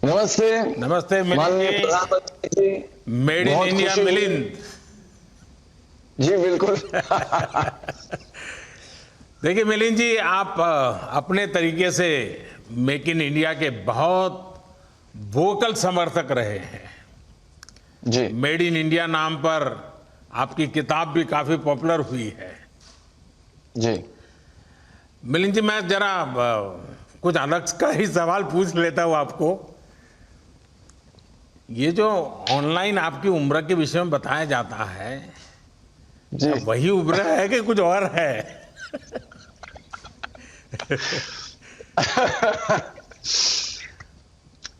नमस्ते। नमस्ते मिलिंद माननीय जी। प्रधानमंत्री जी, मेड इन बहुत इंडिया खुशी हुई। मिलिंद। जी बिल्कुल। देखिए मिलिंद जी, आप अपने तरीके से मेक इन इंडिया के बहुत वोकल समर्थक रहे हैं। जी मेड इन इंडिया नाम पर आपकी किताब भी काफी पॉपुलर हुई है। जी मिलिंद जी, मैं जरा कुछ अलग का ही सवाल पूछ लेता हूँ आपको। ये जो ऑनलाइन आपकी उम्र के विषय में बताया जाता है, जी। क्या वही उम्र है कि कुछ और है?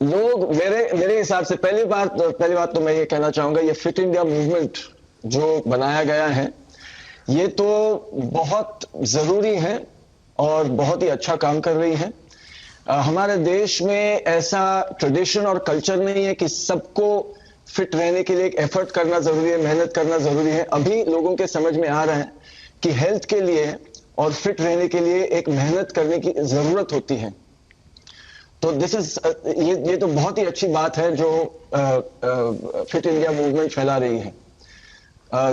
लोग मेरे हिसाब से पहली बात तो मैं ये कहना चाहूंगा, ये फिट इंडिया मूवमेंट जो बनाया गया है ये तो बहुत जरूरी है और बहुत ही अच्छा काम कर रही है। हमारे देश में ऐसा ट्रेडिशन और कल्चर नहीं है कि सबको फिट रहने के लिए एक एफर्ट करना जरूरी है, मेहनत करना जरूरी है। अभी लोगों के समझ में आ रहा है कि हेल्थ के लिए और फिट रहने के लिए एक मेहनत करने की जरूरत होती है। तो दिस इज ये तो बहुत ही अच्छी बात है जो फिट इंडिया मूवमेंट फैला रही है।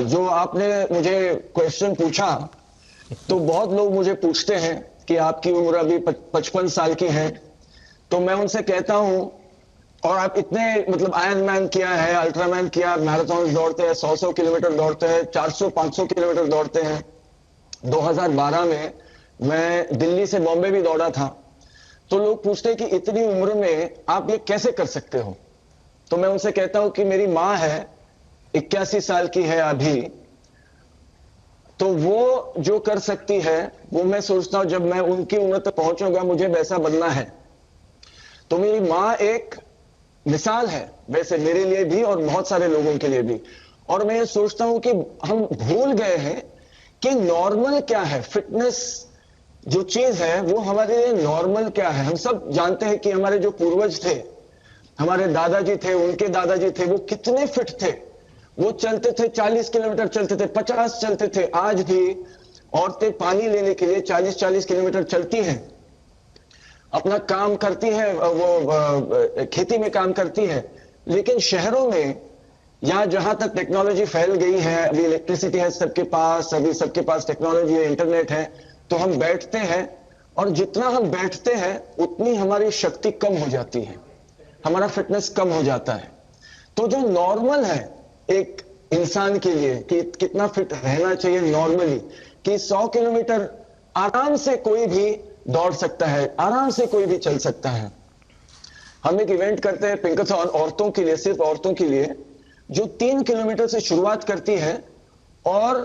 जो आपने मुझे क्वेश्चन पूछा, तो बहुत लोग मुझे पूछते हैं कि आपकी उम्र अभी 55 साल की है, तो मैं उनसे कहता हूं, और आप इतने मतलब आयरन मैन किया है, अल्ट्रामैन किया, मैराथन दौड़ते हैं, 100 किलोमीटर दौड़ते हैं, 400-500 किलोमीटर दौड़ते हैं। 2012 में मैं दिल्ली से बॉम्बे भी दौड़ा था। तो लोग पूछते हैं कि इतनी उम्र में आप ये कैसे कर सकते हो। तो मैं उनसे कहता हूं कि मेरी मां है, 81 साल की है अभी, तो वो जो कर सकती है वो मैं सोचता हूं जब मैं उनकी उम्र तक पहुंचूंगा मुझे वैसा बनना है। तो मेरी मां एक मिसाल है वैसे मेरे लिए भी और बहुत सारे लोगों के लिए भी। और मैं ये सोचता हूं कि हम भूल गए हैं कि नॉर्मल क्या है। फिटनेस जो चीज है वो हमारे लिए नॉर्मल क्या है। हम सब जानते हैं कि हमारे जो पूर्वज थे, हमारे दादाजी थे, उनके दादाजी थे, वो कितने फिट थे। वो चलते थे, 40 किलोमीटर चलते थे, 50 चलते थे। आज भी औरतें पानी लेने के लिए 40-40 किलोमीटर चलती हैं, अपना काम करती है, वो खेती में काम करती है। लेकिन शहरों में या जहां तक टेक्नोलॉजी फैल गई है, अभी इलेक्ट्रिसिटी है सबके पास, अभी सबके पास टेक्नोलॉजी है, इंटरनेट है, तो हम बैठते हैं और जितना हम बैठते हैं उतनी हमारी शक्ति कम हो जाती है, हमारा फिटनेस कम हो जाता है। तो जो नॉर्मल है एक इंसान के लिए कि कितना फिट रहना चाहिए नॉर्मली, कि 100 किलोमीटर आराम से कोई भी दौड़ सकता है, आराम से कोई भी चल सकता है। हम एक इवेंट करते हैं पिंकाथॉन औरतों के लिए, सिर्फ औरतों के लिए, जो 3 किलोमीटर से शुरुआत करती है और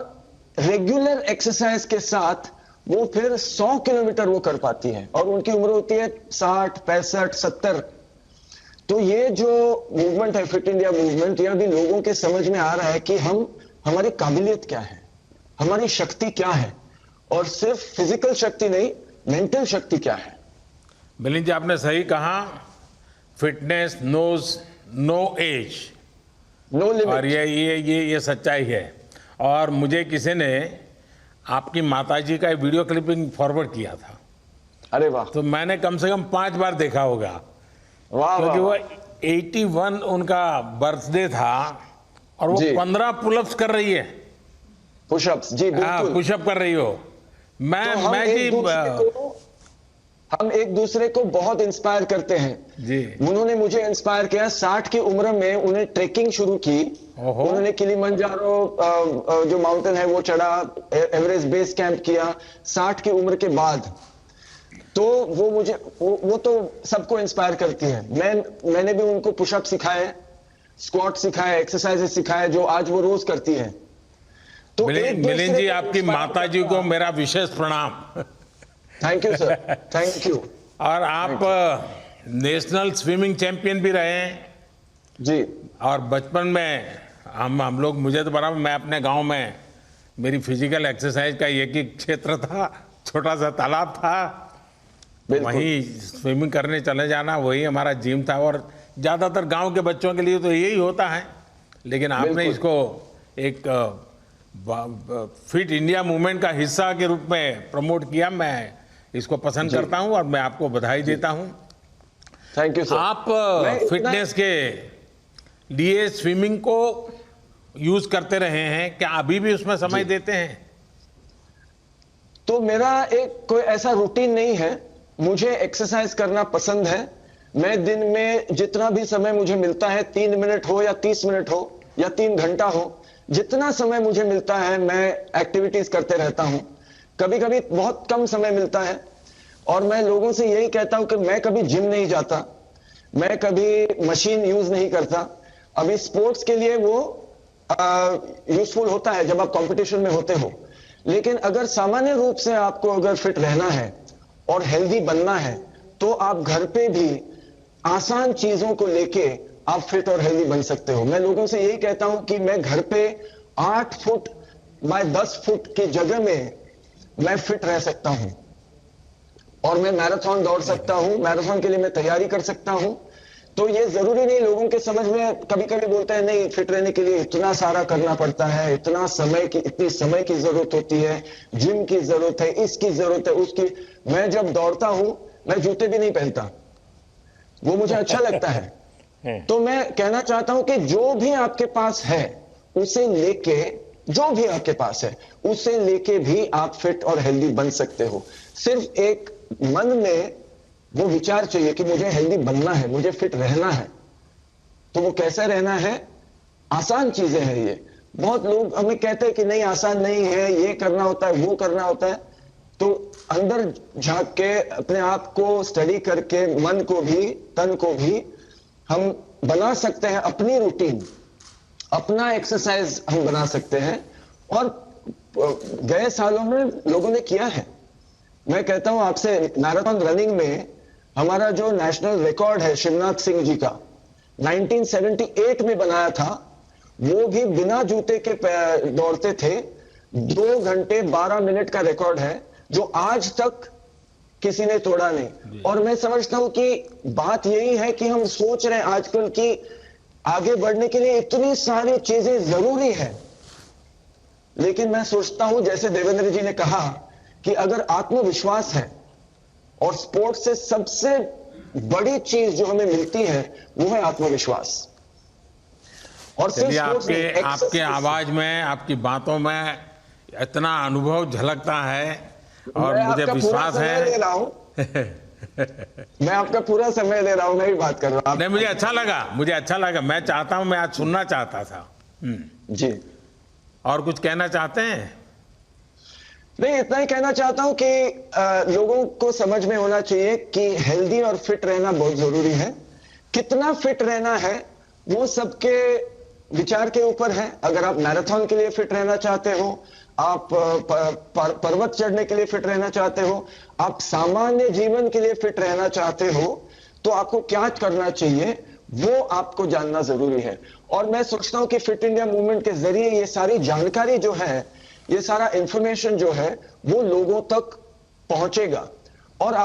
रेगुलर एक्सरसाइज के साथ वो फिर 100 किलोमीटर वो कर पाती है, और उनकी उम्र होती है 60, 65, 70। तो ये जो मूवमेंट है फिट इंडिया मूवमेंट, ये अभी लोगों के समझ में आ रहा है कि हमारी काबिलियत क्या है, हमारी शक्ति क्या है, और सिर्फ फिजिकल शक्ति नहीं, मेंटल शक्ति क्या है। मिलिंद जी, आपने सही कहा। Fitness knows no age. No और लिमिट। ये सच्चाई है। और मुझे किसी ने आपकी माताजी का वीडियो क्लिपिंग फॉरवर्ड किया था, अरे वाह, तो मैंने कम से कम 5 बार देखा होगा। वाह वाह क्योंकि वो वाह। 81 उनका बर्थडे था और वो जी, 15 पुलअप्स कर रही है। पुशअप्स, जी हाँ, बिल्कुल। पुशअप कर रही हो। तो हम एक दूसरे को बहुत इंस्पायर करते हैं। जी। उन्होंने मुझे इंस्पायर किया। 60 की उम्र में उन्हें ट्रेकिंग शुरू की। ओहो। उन्होंने किलिमंजारो जो माउंटेन है वो चढ़ा, एवरेस्ट बेस कैंप किया 60 की उम्र के बाद। तो वो मुझे वो तो सबको इंस्पायर करती है। मैंने भी उनको पुशअप सिखाए, स्क्वाट सिखाए, एक्सरसाइजेस सिखाए, जो आज वो रोज करती है। तो एक मिलिंद दूसरे जी, को आपकी इंस्पायर माताजी को करना। मेरा विशेष प्रणाम। Thank you sir, thank you. और आप नेशनल स्विमिंग चैंपियन भी रहे हैं। जी और बचपन में हम लोग, मुझे तो बराबर, मैं अपने गांव में, मेरी फिजिकल एक्सरसाइज का एक ही क्षेत्र था, छोटा सा तालाब था, बिल्कुल। वहीं स्विमिंग करने चले जाना, वही हमारा जिम था। और ज़्यादातर गांव के बच्चों के लिए तो यही होता है। लेकिन आपने बिल्कुल। इसको एक फिट इंडिया मूवमेंट का हिस्सा के रूप में प्रमोट किया। मैं इसको पसंद जी करता हूं और मैं आपको बधाई देता हूं। Thank you sir. आप मैं इतना- फिटनेस के लिए स्विमिंग को यूज करते रहे हैं, क्या अभी भी उसमें समय देते हैं? तो मेरा एक कोई ऐसा रूटीन नहीं है। मुझे एक्सरसाइज करना पसंद है। मैं दिन में जितना भी समय मुझे मिलता है, 3 मिनट हो या 30 मिनट हो या 3 घंटा हो, जितना समय मुझे मिलता है मैं एक्टिविटीज करते रहता हूं। कभी कभी बहुत कम समय मिलता है और मैं लोगों से यही कहता हूं कि मैं कभी जिम नहीं जाता, मैं कभी मशीन यूज नहीं करता। अभी स्पोर्ट्स के लिए वो यूजफुल होता है जब आप कंपटीशन में होते हो, लेकिन अगर सामान्य रूप से आपको अगर फिट रहना है और हेल्दी बनना है तो आप घर पे भी आसान चीजों को लेके आप फिट और हेल्दी बन सकते हो। मैं लोगों से यही कहता हूं कि मैं घर पे 8 फुट बाय 10 फुट की जगह में मैं फिट रह सकता हूं और मैं मैराथन दौड़ सकता हूं, मैराथन के लिए मैं तैयारी कर सकता हूं। तो ये जरूरी नहीं, लोगों के समझ में कभी कभी बोलते हैं नहीं फिट रहने के लिए इतना सारा करना पड़ता है, इतना समय की इतनी समय की जरूरत होती है, जिम की जरूरत है, इसकी जरूरत है, उसकी। मैं जब दौड़ता हूं मैं जूते भी नहीं पहनता, वो मुझे अच्छा लगता है। तो मैं कहना चाहता हूं कि जो भी आपके पास है उसे लेके, जो भी आपके पास है उसे लेके भी आप फिट और हेल्दी बन सकते हो। सिर्फ एक मन में वो विचार चाहिए कि मुझे हेल्दी बनना है, मुझे फिट रहना है। तो वो कैसे रहना है? आसान चीजें हैं ये। बहुत लोग हमें कहते हैं कि नहीं आसान नहीं है, ये करना होता है, वो करना होता है। तो अंदर झांक के अपने आप को स्टडी करके मन को भी तन को भी हम बना सकते हैं, अपनी रूटीन, अपना एक्सरसाइज हम बना सकते हैं। और गए सालों में लोगों ने किया है। मैं कहता हूं आपसे, मैराथन रनिंग में हमारा जो नेशनल रिकॉर्ड है शिवनाथ सिंह जी का 1978 में बनाया था, वो भी बिना जूते के दौड़ते थे। 2 घंटे 12 मिनट का रिकॉर्ड है जो आज तक किसी ने तोड़ा नहीं। और मैं समझता हूं कि बात यही है कि हम सोच रहे हैं आजकल कि आगे बढ़ने के लिए इतनी सारी चीजें जरूरी है, लेकिन मैं सोचता हूं जैसे देवेंद्र जी ने कहा कि अगर आत्मविश्वास है, और स्पोर्ट्स से सबसे बड़ी चीज जो हमें मिलती है वो है आत्मविश्वास। और सिर्फ आपके आवाज में, आपकी बातों में इतना अनुभव झलकता है और मुझे विश्वास है। मैं आपका पूरा समय ले रहा हूं, मैं भी बात कर रहा हूं। नहीं, मुझे अच्छा लगा। मैं चाहता हूं, मैं आज सुनना चाहता था। जी, और कुछ कहना चाहते हैं? नहीं, इतना ही कहना चाहता हूं कि लोगों को समझ में होना चाहिए कि हेल्दी और फिट रहना बहुत जरूरी है। कितना फिट रहना है वो सबके विचार के ऊपर है। अगर आप मैराथन के लिए फिट रहना चाहते हो, आप पर्वत चढ़ने के लिए फिट रहना चाहते हो, आप सामान्य जीवन के लिए फिट रहना चाहते हो, तो आपको क्या करना चाहिए वो आपको जानना जरूरी है। और मैं सोचता हूं कि फिट इंडिया मूवमेंट के जरिए ये सारी जानकारी जो है, ये सारा इंफॉर्मेशन जो है वो लोगों तक पहुंचेगा।